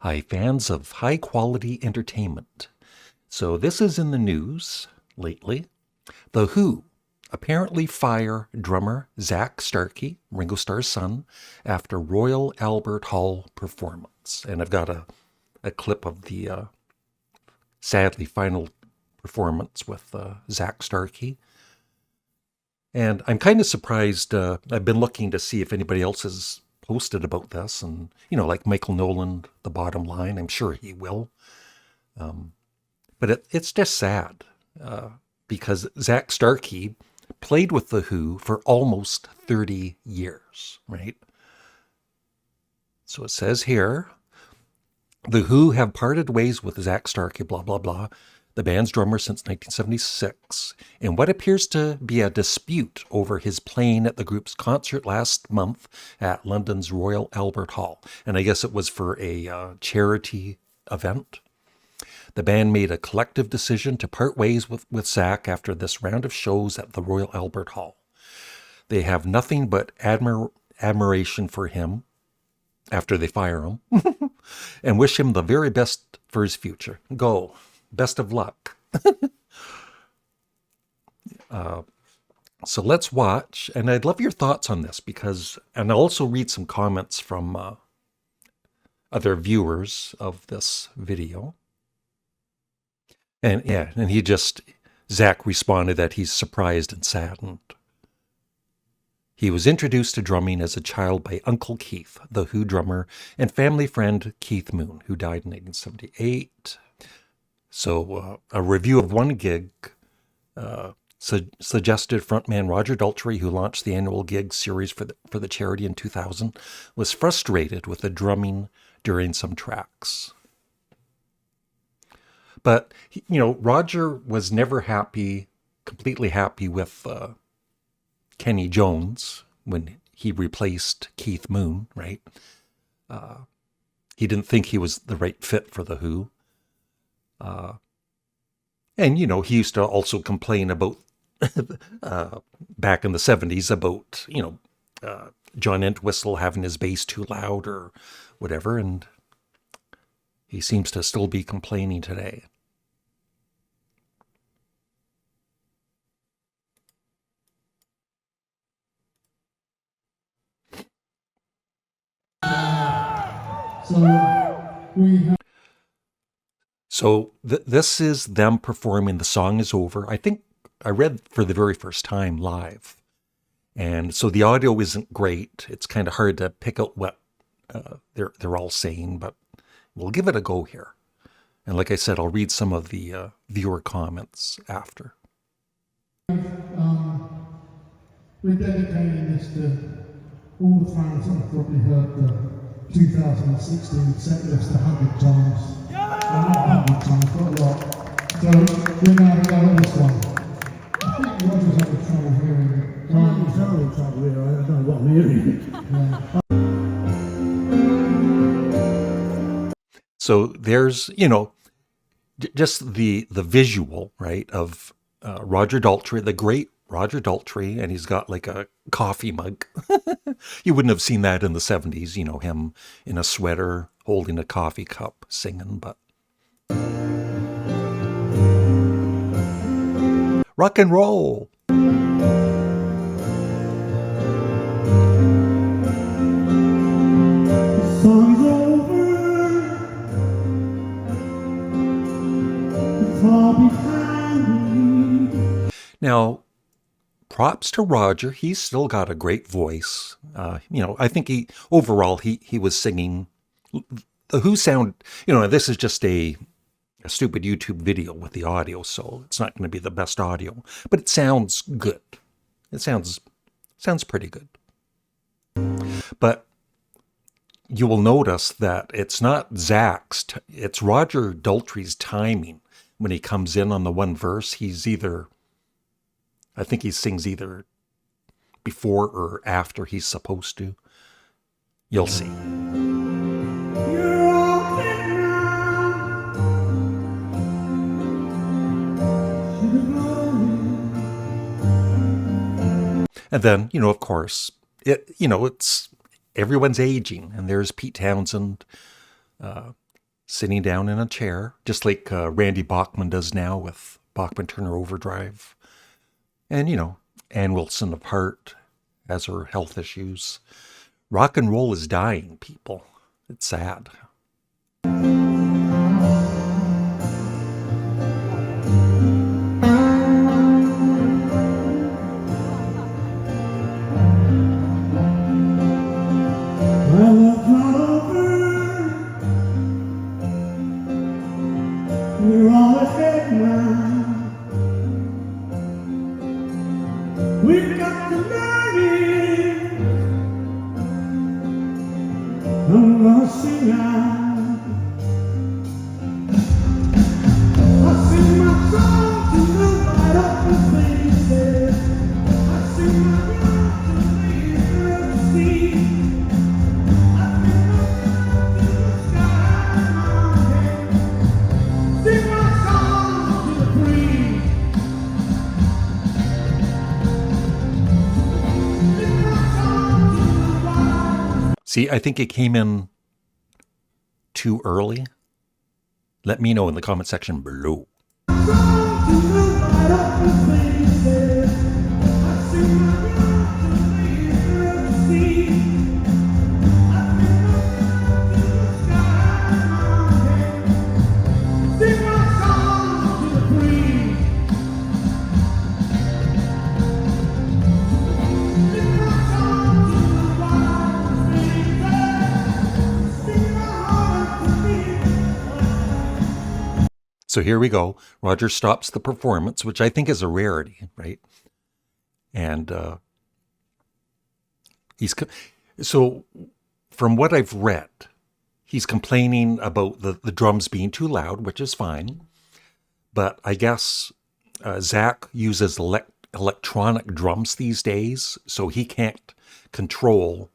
Hi, fans of high-quality entertainment. So this is in the news lately. The Who apparently fire drummer Zak Starkey, Ringo Starr's son, after Royal Albert Hall performance. And I've got a clip of the sadly final performance with Zak Starkey. And I'm kind of surprised. I've been looking to see if anybody else has posted about this, and like Michael Nolan, The Bottom Line, I'm sure he will. But it's just sad because Zak Starkey played with The Who for almost 30 years, right? So it says here, The Who have parted ways with Zak Starkey, blah, blah, blah, the band's drummer since 1976, in what appears to be a dispute over his playing at the group's concert last month at London's Royal Albert Hall. And I guess it was for a charity event. The band made a collective decision to part ways with Zak after this round of shows at the Royal Albert Hall. They have nothing but admiration for him after they fire him and wish him the very best for his future. Go. Best of luck. So let's watch, and I'd love your thoughts on this and I'll also read some comments from other viewers of this video. And Zak responded that he's surprised and saddened. He was introduced to drumming as a child by Uncle Keith, the Who drummer, and family friend Keith Moon, who died in 1978. So a review of one gig suggested frontman Roger Daltrey, who launched the annual gig series for the charity in 2000, was frustrated with the drumming during some tracks. But, Roger was never completely happy with Kenny Jones when he replaced Keith Moon, right? He didn't think he was the right fit for the Who. And, he used to also complain about, back in the 70s, about, John Entwistle having his bass too loud or whatever, and he seems to still be complaining today. So this is them performing The Song Is Over. I think I read for the very first time live. And so the audio isn't great. It's kind of hard to pick out what they're all saying, but we'll give it a go here. And like I said, I'll read some of the viewer comments after. We're dedicating this to all the fans that have probably heard the 2016 set list 100 times. Well, not 100 times, but a lot. So we're now going to go on this one. I think Roger's having trouble hearing it. I'm having trouble here, I don't know what I'm hearing. So there's, just the visual, right, of Roger Daltrey, the great Roger Daltrey, and he's got like a coffee mug. You wouldn't have seen that in the 70s, him in a sweater holding a coffee cup singing, but rock and roll. Now, props to Roger. He's still got a great voice. I think he was singing. The Who sound, this is just a stupid YouTube video with the audio, so it's not going to be the best audio, but it sounds good. It sounds pretty good. But you will notice that it's not Zak's, it's Roger Daltrey's timing. When he comes in on the one verse, I think he sings either before or after he's supposed to. You'll see. And then, of course, it's everyone's aging, and there's Pete Townsend sitting down in a chair, just like Randy Bachman does now with Bachman Turner Overdrive. And, Ann Wilson of Heart has her health issues. Rock and roll is dying, people. It's sad. We're all ahead now. We've got to learn it. I'm gonna sing out. I sing my song to the light up the faces. I sing my love to the sea. I sing my love to the sky. Sing my song to the breeze. Sing my song to the wild. See, I think it came in too early. Let me know in the comment section below. Song to the light up the faces. I sing my love to the sea. I sing my love to the sky. Sing my song to the breeze. Sing my song to the wild faces. Sing my heart to me. So here we go. Roger stops the performance, which I think is a rarity, right? And so from what I've read, he's complaining about the drums being too loud, which is fine. But I guess Zak uses electronic drums these days, so he can't control.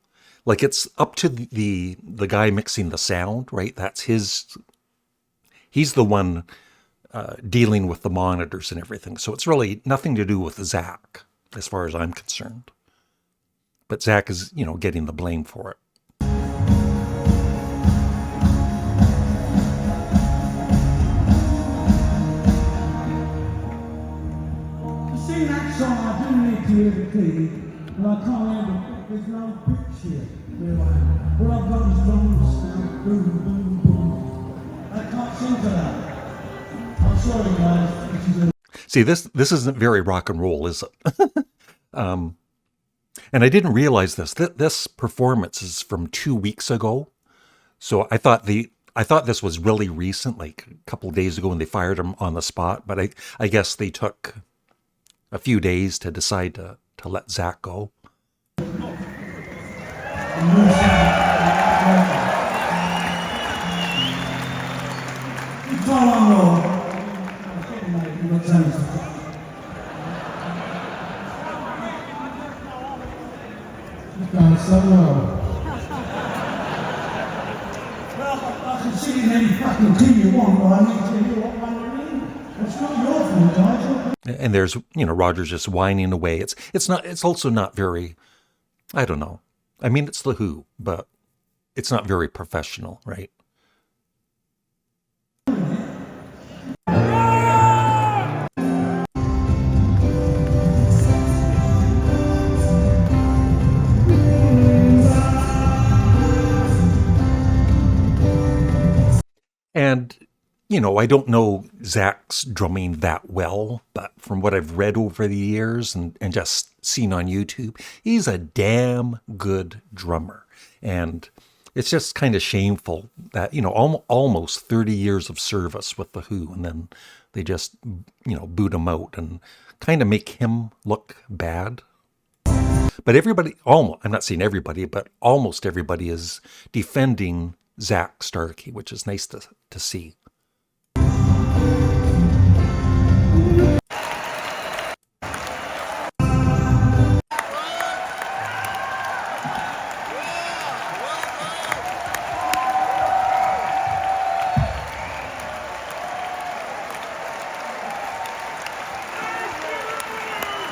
Like, it's up to the guy mixing the sound, right? That's he's the one dealing with the monitors and everything. So it's really nothing to do with Zak, as far as I'm concerned. But Zak is, getting the blame for it. To sing that song, I do need to hear the key, and I can't hear the, there's no pitch here. All I've got is drums, boom, boom, boom. I can't sing to that. I'm sorry, guys. This is a See, this isn't very rock and roll, is it? And I didn't realize this. This performance is from 2 weeks ago. So I thought this was really recent, like a couple of days ago when they fired him on the spot. But I guess they took a few days to decide to let Zak go. It's all on roll. You've done so well. Well, I can sing in any fucking key you want, but I need to hear what one you're in. It's not your fault, guys. And there's, Roger's just whining away. It's also not very, I don't know. I mean, it's the Who, but it's not very professional, right? And, I don't know Zak's drumming that well, but from what I've read over the years and just seen on YouTube, he's a damn good drummer. And it's just kind of shameful that, almost 30 years of service with the Who, and then they just, boot him out and kind of make him look bad. But everybody, I'm not saying everybody, but almost everybody is defending Zak Starkey, which is nice to see.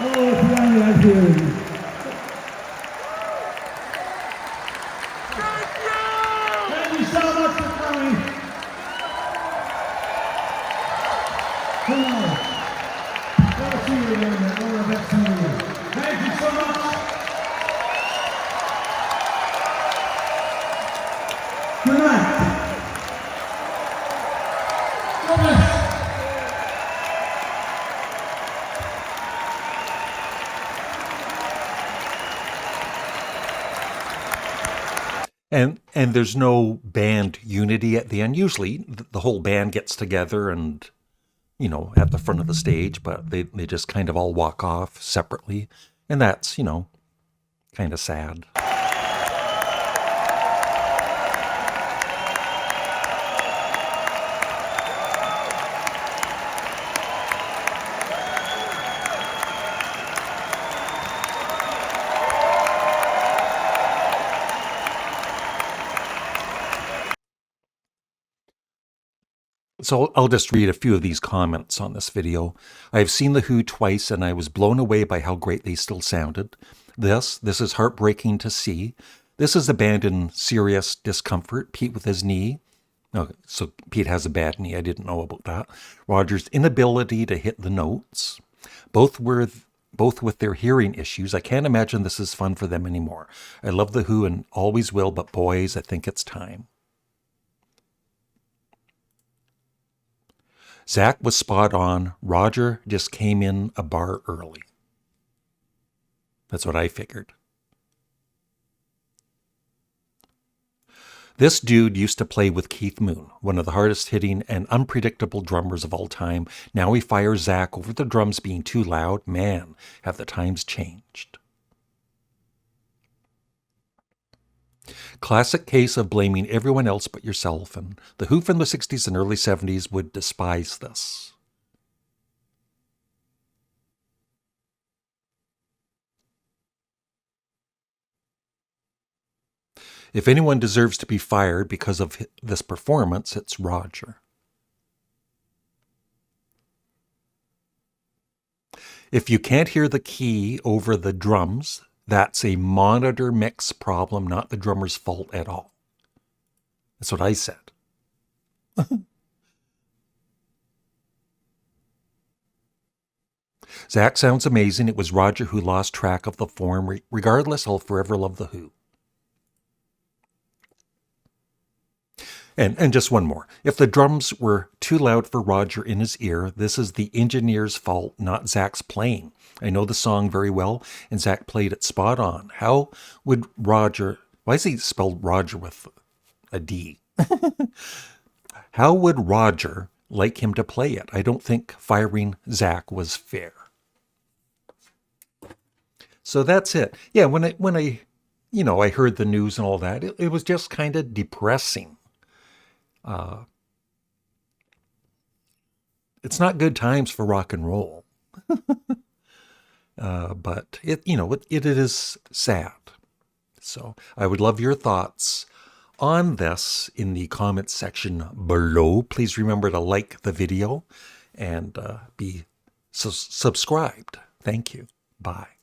Oh, piano like here. Thank you so much for coming. And there's no band unity at the end. Usually the whole band gets together and, you know, at the front of the stage, but they just kind of all walk off separately. And that's, you know, kind of sad. So I'll just read a few of these comments on this video. I've seen The Who twice and I was blown away by how great they still sounded. This is heartbreaking to see. This is a band in serious discomfort. Pete with his knee. Oh, so Pete has a bad knee. I didn't know about that. Roger's inability to hit the notes. Both with their hearing issues. I can't imagine this is fun for them anymore. I love The Who and always will, but boys, I think it's time. Zak was spot on. Roger just came in a bar early. That's what I figured. This dude used to play with Keith Moon, one of the hardest hitting and unpredictable drummers of all time. Now he fires Zak over the drums being too loud. Man, have the times changed. Classic case of blaming everyone else but yourself, and the Who from the 60s and early 70s would despise this. If anyone deserves to be fired because of this performance, it's Roger. If you can't hear the key over the drums, that's a monitor mix problem, not the drummer's fault at all. That's what I said. Zak sounds amazing. It was Roger who lost track of the form. Regardless, I'll forever love The Who. And just one more. If the drums were too loud for Roger in his ear, this is the engineer's fault, not Zak's playing. I know the song very well, and Zak played it spot on. How would Roger... Why is he spelled Roger with a D? How would Roger like him to play it? I don't think firing Zak was fair. So that's it. Yeah, when I I heard the news and all that, it was just kind of depressing. It's not good times for rock and roll. But it is sad. So I would love your thoughts on this in the comments section below. Please remember to like the video and be subscribed. Thank you. Bye.